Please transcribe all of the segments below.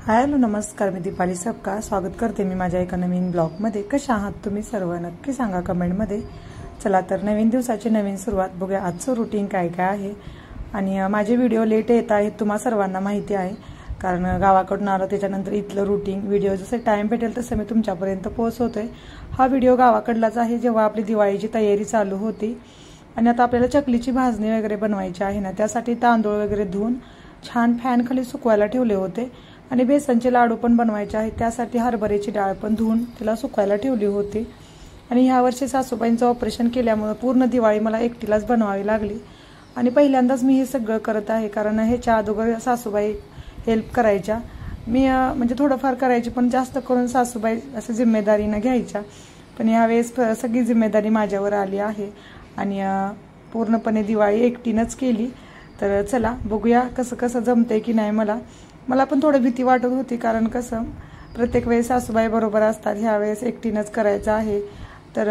Hello नमस्कार, मी दीपाली सबका स्वागत करते मी माझ्या एका नवीन ब्लॉगमध्ये। कशा आहात तुम्ही सर्व नक्की सांगा कमेंटमध्ये। चला तर नवीन दिवसाची नवीन सुरुवात बघूया। आजचं रुटीन काय काय आहे आणि माझे व्हिडिओ लेट येत आहेत तुम्हा सर्वांना माहिती आहे, कारण गावाकडून आलो त्याच्यानंतर इथलं रुटीन व्हिडिओ जसं टाइम भेटेल तसं मी तुमच्यापर्यंत पोहोचवतोय। हा व्हिडिओ गावाकडलाच आहे जेव्हा आपली दिवाळीची तयारी चालू होती आणि आता आपल्याला चकलीची भाजणी वगैरे बनवायची आहे ना, त्यासाठी तांदूळ वगैरे धुवून छान फॅन खाली सुकवायला ठेवले होते आणि बेसनचे लाडू पण बनवायचे आहेत, त्यासाठी हरभऱ्याची डाळ पण धुवून तिला सुकवायला ठेवली होती। आणि ह्या वर्षी सासूबाईंचं ऑपरेशन केल्यामुळे पूर्ण दिवाळी मला एकटीलाच बनवावी लागली आणि पहिल्यांदाच मी हे सगळं करत आहे, कारण ह्याच्या अगोदर सासूबाई हेल्प करायच्या। मी म्हणजे थोडंफार करायची पण जास्त करून सासूबाई असं जिम्मेदारीने घ्यायच्या, पण यावेळेस सगळी जिम्मेदारी माझ्यावर आली आहे आणि पूर्णपणे दिवाळी एकटीनंच केली। तर चला बघूया कसं कसं जमतंय की नाही। मला पण थोडी भीती वाटत होती, कारण कसं प्रत्येक वेळेस सासूबाई बरोबर असतात, ह्या वेळेस एकटीनंच करायचं आहे। तर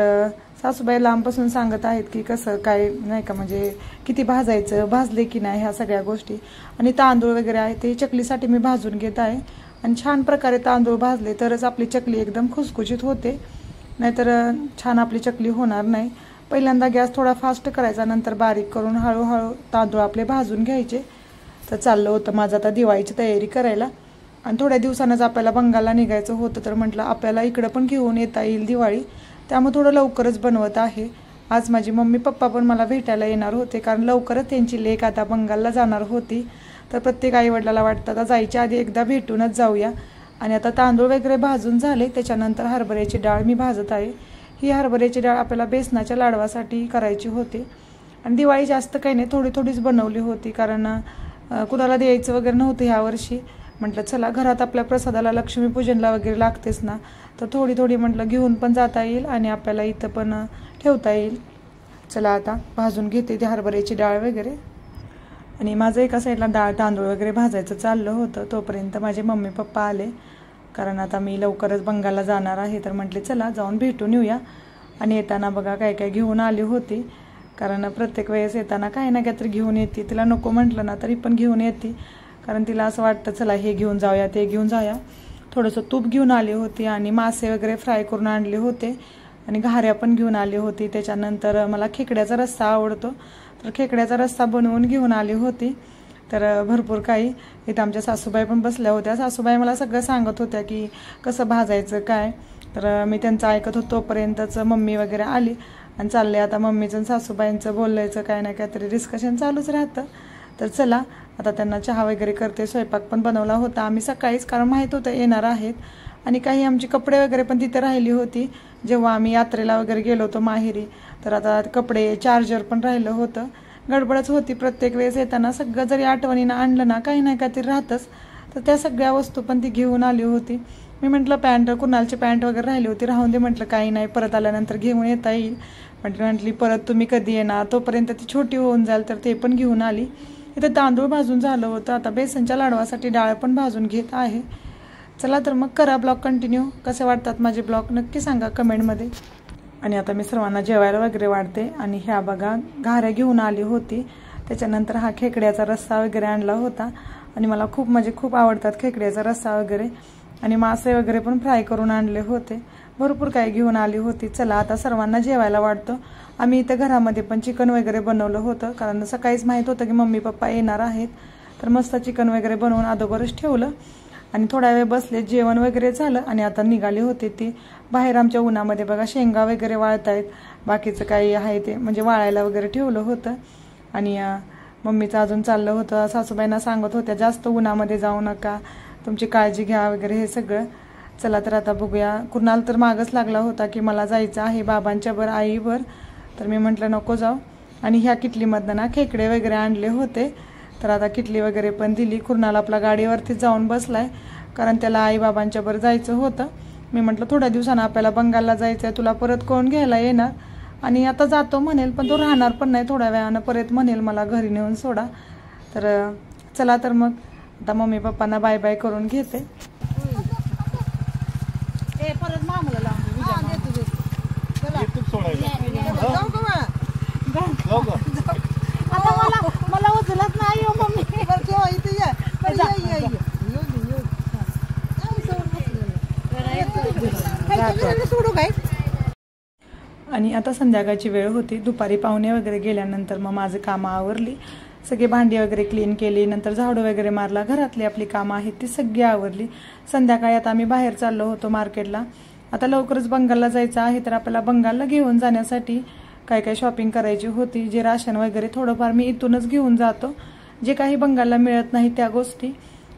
सासूबाई लांबपासून सांगत आहेत की कसं काय नाही का, म्हणजे किती भाजायचं, भाजले की नाही, ह्या सगळ्या गोष्टी। आणि तांदूळ वगैरे आहे ते चकलीसाठी मी भाजून घेत आहे आणि छान प्रकारे तांदूळ भाजले तरच आपली चकली एकदम खुसखुशीत होते, नाहीतर छान आपली चकली होणार नाही। पहिल्यांदा गॅस थोडा फास्ट करायचा, नंतर बारीक करून हळूहळू तांदूळ आपले भाजून घ्यायचे। तर चाललं होतं माझं आता दिवाळीची तयारी करायला आणि थोड्या दिवसांनाच आपल्याला बंगालला निघायचं होतं, तर म्हटलं आपल्याला इकडं पण घेऊन येता येईल दिवाळी, त्यामुळे थोडं लवकरच बनवत आहे। आज माझी मम्मी पप्पा पण मला भेटायला येणार होते, कारण लवकरच त्यांची लेक आता बंगालला जाणार होती। तर प्रत्येक आईवडिलाला वाटतं आता जायच्या आधी एकदा भेटूनच जाऊया। आणि आता तांदूळ वगैरे भाजून झाले, त्याच्यानंतर हरभऱ्याची डाळ मी भाजत आहे। ही हरभऱ्याची डाळ आपल्याला बेसनाच्या लाडवासाठी करायची होती आणि दिवाळी जास्त काही नाही, थोडी थोडीच बनवली होती, कारण कुणाला द्यायचं वगैरे नव्हतं ह्या वर्षी। म्हटलं चला घरात आपल्या प्रसादाला लक्ष्मीपूजनला वगैरे लागतेच ना, तर थोडी थोडी म्हटलं घेऊन पण जाता येईल आणि आपल्याला इथं पण ठेवता येईल। चला आता भाजून घेते ती हरभऱ्याची डाळ वगैरे। आणि माझं एका साईडला डाळ तांदूळ वगैरे भाजायचं चाललं होतं, तोपर्यंत माझे मम्मी पप्पा आले, कारण आता मी लवकरच बंगालला जाणार आहे। तर म्हटले चला जाऊन भेटून येऊया। आणि येताना बघा काय काय घेऊन आली होती, कारण प्रत्येक वेळेस येताना काही ना काहीतरी घेऊन येते। तिला नको म्हटलं ना तरी पण घेऊन येते, कारण तिला असं वाटतं चला हे घेऊन जाऊया ते घेऊन जाऊया। थोडंसं तूप घेऊन आली होती आणि मासे वगैरे फ्राय करून आणले होते आणि घाऱ्या पण घेऊन आली होती। त्याच्यानंतर मला खेकड्याचा रस्सा आवडतो, तर खेकड्याचा रस्सा बनवून घेऊन आली होती। तर भरपूर काही इथं आमच्या सासूबाई पण बसल्या होत्या। सासूबाई मला सगळं सांगत होत्या की कसं भाजायचं काय, तर मी त्यांचं ऐकत होतो। तोपर्यंतच मम्मी वगैरे आली आणि चालले आता मम्मीचं सासूबाईंचं बोलायचं काय ना काहीतरी डिस्कशन चालूच राहतं। तर चला आता त्यांना चहा वगैरे करते। स्वयंपाक पण बनवला होता आम्ही सकाळीच, कारण माहीत होतं येणार आहेत। आणि काही आमची कपडे वगैरे पण तिथे राहिली होती जेव्हा आम्ही यात्रेला वगैरे गेलो होतो माहेरी, तर आता कपडे चार्जर पण राहिलं होतं। गडबडच होती, प्रत्येक वेळेस येताना सगळं जरी आठवणीनं आणलं ना काही ना काहीतरी राहतंच, तर त्या सगळ्या वस्तू पण ती घेऊन आली होती। मी म्हटलं पॅन्ट कुणालची पॅन्ट वगैरे राहिली होती, राहून दे म्हटलं काही नाही परत आल्यानंतर घेऊन येता येईल। म्हटली परत तुम्ही कधी येणार, तोपर्यंत ती छोटी होऊन जाईल, तर ते पण घेऊन आली। इथं तांदूळ भाजून झालं होतं, आता बेसनच्या लाडवासाठी डाळ पण भाजून घेत आहे। चला तर मग करा ब्लॉग कंटिन्यू। कसे वाटतात माझे ब्लॉग नक्की सांगा कमेंटमध्ये। आणि आता मी सर्वांना जेवायला वगैरे वाढते। आणि ह्या बघा घाऱ्या घेऊन आली होती, त्याच्यानंतर हा खेकड्याचा रस्सा वगैरे आणला होता आणि मला खूप म्हणजे खूप आवडतात खेकड्याचा रस्सा वगैरे। आणि मासे वगैरे पण फ्राय करून आणले होते, भरपूर काही घेऊन आली होती। चला आता सर्वांना जेवायला वाढतो। आम्ही इथं घरामध्ये पण चिकन वगैरे बनवलं होतं, कारण सकाळीच माहीत होतं की मम्मी पप्पा येणार आहेत, तर मस्त चिकन वगैरे बनवून अगोदरच ठेवलं आणि थोडा वेळ बसले, जेवण वगैरे झालं आणि आता निघाली होती ती बाहेर आमच्या उन्हामध्ये। बघा शेंगा वगैरे वाळतायत, बाकीचं काही आहे ते म्हणजे वाळायला वगैरे ठेवलं होतं। आणि मम्मीचं अजून चाललं होतं, सासूबाईंना सांगत होत्या जास्त उन्हामध्ये जाऊ नका, तुमची काळजी घ्या वगैरे हे सगळं। चला तर आता बघूया। कुणाल तर मागच लागला होता की मला जायचं आहे बाबांच्या वर आईवर, तर मी म्हटलं नको जाऊ। आणि ह्या किटलीमधनं ना खेकडे वगैरे आणले होते, तर आता किटली वगैरे पण दिली। कुणाल आपला गाडीवरतीच जाऊन बसलाय, कारण त्याला आई बाबांच्या वर जायचं होतं। मी म्हटलं थोड्या दिवसानं आपल्याला बंगालला जायचं आहे, तुला परत कोण घ्यायला येणार, आणि आता जातो म्हणेल पण तो राहणार पण नाही, थोड्या वेळानं परत म्हणेल मला घरी नेऊन सोडा। तर चला तर मग आता मम्मी पप्पांना बाय बाय करून घेते। मला उचलत नाही मम्मी, सोडू काय. आणि आता संध्याकाळची वेळ होती, दुपारी पाहुणे वगैरे गेल्यानंतर मग माझं कामं आवरली, सगळे भांडी वगैरे क्लीन केली, नंतर झाडू वगैरे मारला, घरातली आपली कामं आहेत ती सगळी आवरली. संध्याकाळी आता आम्ही बाहेर चाललो होतो मार्केटला. आता लवकरच बंगालला जायचं आहे, तर आपल्याला बंगालला घेऊन जाण्यासाठी काय काय शॉपिंग करायची होती. जे राशन वगैरे थोडंफार मी इथूनच घेऊन जातो, जे काही बंगालला मिळत नाही त्या गोष्टी.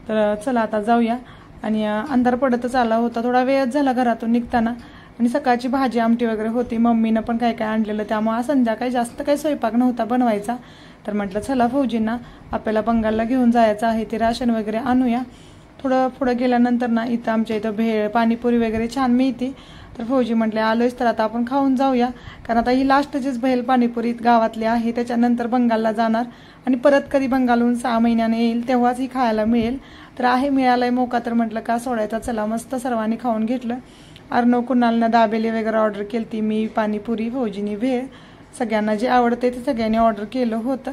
तर चला आता जाऊया. आणि अंधार पडतच आला होता, थोडा वेळच झाला घरातून निघताना. आणि सकाळची भाजी आमटी वगैरे होती, मम्मीनं पण काय काय आणलेलं, त्यामुळे संध्याकाळी जास्त काही स्वयंपाक नव्हता बनवायचा. तर म्हटलं चला फौजींना आपल्याला बंगालला घेऊन जायचं आहे, ते राशन वगैरे आणूया. थोडं पुढं गेल्यानंतर ना इथं आमच्या इथं भेळ पाणीपुरी वगैरे छान मिळते. तर फौजी म्हटले आलोयच तर आता आपण खाऊन जाऊया, कारण आता ही लास्टचीच भेळ पाणीपुरी गावातली आहे, त्याच्यानंतर बंगालला जाणार आणि परत कधी बंगालहून 6 महिन्याने येईल तेव्हाच ही खायला मिळेल. तर आहे मिळालाय मोका, तर म्हटलं का सोडायचा, चला मस्त सर्वांनी खाऊन घेतलं. अर्णव कुणालनं दाबेली वगैरे ऑर्डर केली ती, मी पाणीपुरी, फौजीनी भेळ. सगळ्यांना जे आवडते ते सगळ्यांनी ऑर्डर केलं होतं.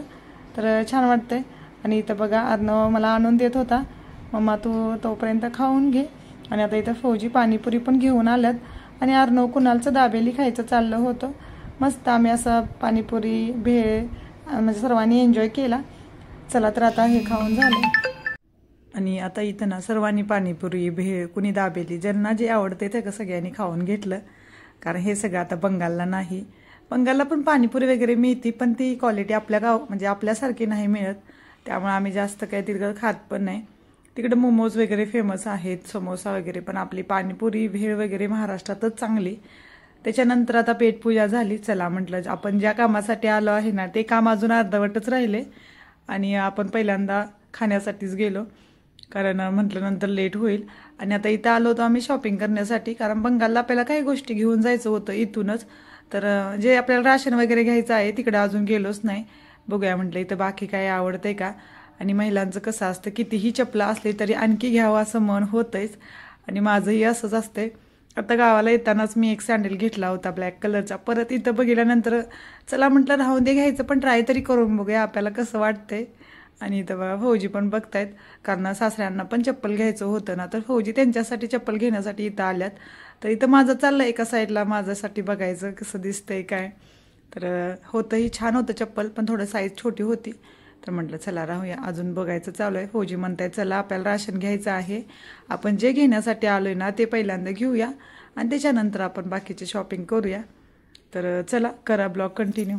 तर छान वाटतंय. आणि इथं बघा अर्णव मला आणून देत होता, मम्मा तू तोपर्यंत खाऊन घे. आणि आता इथं फौजी पाणीपुरी पण घेऊन आल्यात आणि अर्णव कुणालचं दाबेली खायचं चाललं होतं. मस्त आम्ही असं पाणीपुरी भेळ म्हणजे सर्वांनी एन्जॉय केला. चला तर आता हे खाऊन झालं. आणि आता इथं ना सर्वांनी पाणीपुरी भेळ कुणी दाबेली ज्यांना जे आवडते ते सगळ्यांनी खाऊन घेतलं, कारण हे सगळं आता बंगालला नाही. बंगालला पण पाणीपुरी वगैरे मिळते, पण ती क्वालिटी आपल्या म्हणजे आपल्यासारखी नाही मिळत, त्यामुळे आम्ही जास्त काही तिकडं खात पण नाही. तिकडे मोमोज वगैरे फेमस आहेत, समोसा वगैरे, पण आपली पाणीपुरी भेळ वगैरे महाराष्ट्रातच चांगली. त्याच्यानंतर आता पेटपूजा झाली. चला म्हटलं आपण ज्या कामासाठी आलो आहे ना ते काम अजून अर्धवटच राहिले आणि आपण पहिल्यांदा खाण्यासाठीच गेलो, कारण म्हटलं नंतर लेट होईल. आणि आता इथं आलो होतो आम्ही शॉपिंग करण्यासाठी, कारण बंगालला आपल्याला काही गोष्टी घेऊन जायचं होतं इथूनच. तर जे आपल्याला राशन वगैरे घ्यायचं आहे तिकडे अजून गेलोच नाही. बघूया म्हटलं इथं बाकी काय आवडतंय का. आणि महिलांचं कसं असतं, कितीही चपला असली तरी आणखी घ्यावं असं मन होतंच, आणि माझंही असंच असतंय. आता गावाला येतानाच मी एक सँडल घेतला होता ब्लॅक कलरचा, परत इथं बघितल्यानंतर चला म्हटलं राहून दे घ्यायचं, पण ट्राय तरी करून बघूया आपल्याला कसं वाटतंय. आणि इथं बघा फौजी पण बघतायत, कारण सासऱ्यांना पण चप्पल घ्यायचं होतं ना, तर फौजी त्यांच्यासाठी चप्पल घेण्यासाठी इथं आल्यात. तर इथं माझं चाललं एका साईडला माझ्यासाठी बघायचं कसं दिसतंय काय. तर होतंही छान होतं चप्पल, पण थोडं साईज छोटी होती. तर म्हटलं चला राहूया, अजून बघायचं चालू आहे. फौजी म्हणतायत चला आपल्याला राशन घ्यायचं आहे, आपण जे घेण्यासाठी आलोय ना ते पहिल्यांदा घेऊया आणि त्याच्यानंतर आपण बाकीचे शॉपिंग करूया. तर चला करा ब्लॉग कंटिन्यू.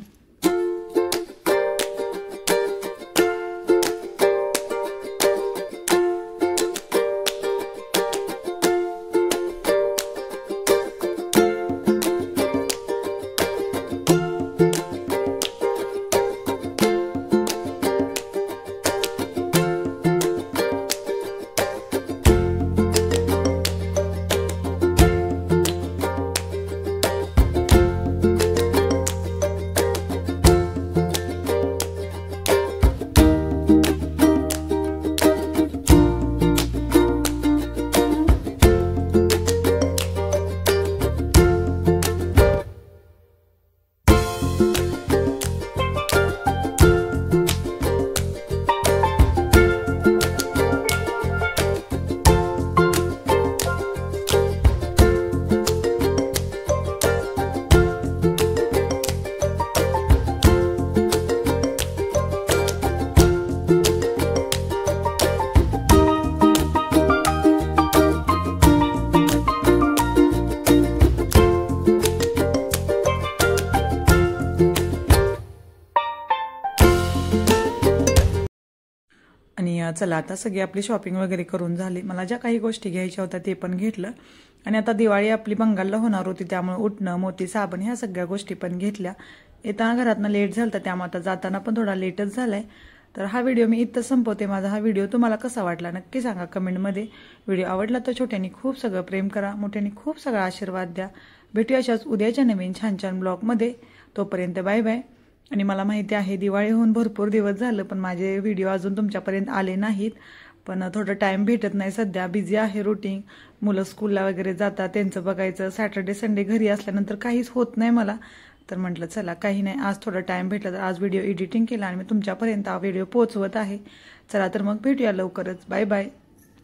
आणि चला आता सगळी आपली शॉपिंग वगैरे करून झाली. मला ज्या काही गोष्टी घ्यायच्या होत्या ते पण घेतलं. आणि आता दिवाळी आपली बंगालला होणार होती, त्यामुळे उठणं मोती साबण ह्या सगळ्या गोष्टी पण घेतल्या. येताना घरातनं लेट झालं तर त्यामुळे आता जाताना पण थोडा लेटच झालाय. तर हा व्हिडिओ मी इथं संपवते. माझा हा व्हिडिओ तुम्हाला कसा वाटला नक्की सांगा कमेंटमध्ये. व्हिडिओ आवडला तर छोट्यानी खूप सगळं प्रेम करा, मोठ्यानी खूप सगळा आशीर्वाद द्या. भेटूया अशाच उद्याच्या नवीन छान छान ब्लॉगमध्ये. तोपर्यंत बाय बाय. आणि मला माहिती आहे दिवाळी होऊन भरपूर दिवस झालं, पण माझे व्हिडिओ अजून तुमच्यापर्यंत आले नाहीत. पण थोडं टाइम भेटत नाही सध्या, बिझी आहे रुटीन. मुलं स्कूलला वगैरे जातात, त्यांचं बघायचं. सॅटर्डे संडे घरी असल्यानंतर काहीच होत नाही मला. तर म्हटलं चला काही नाही, आज थोडं टाइम भेटला तर आज व्हिडिओ एडिटिंग केला आणि मी तुमच्यापर्यंत हा व्हिडिओ पोहोचवत आहे. चला तर मग भेटूया लवकरच. Bye bye.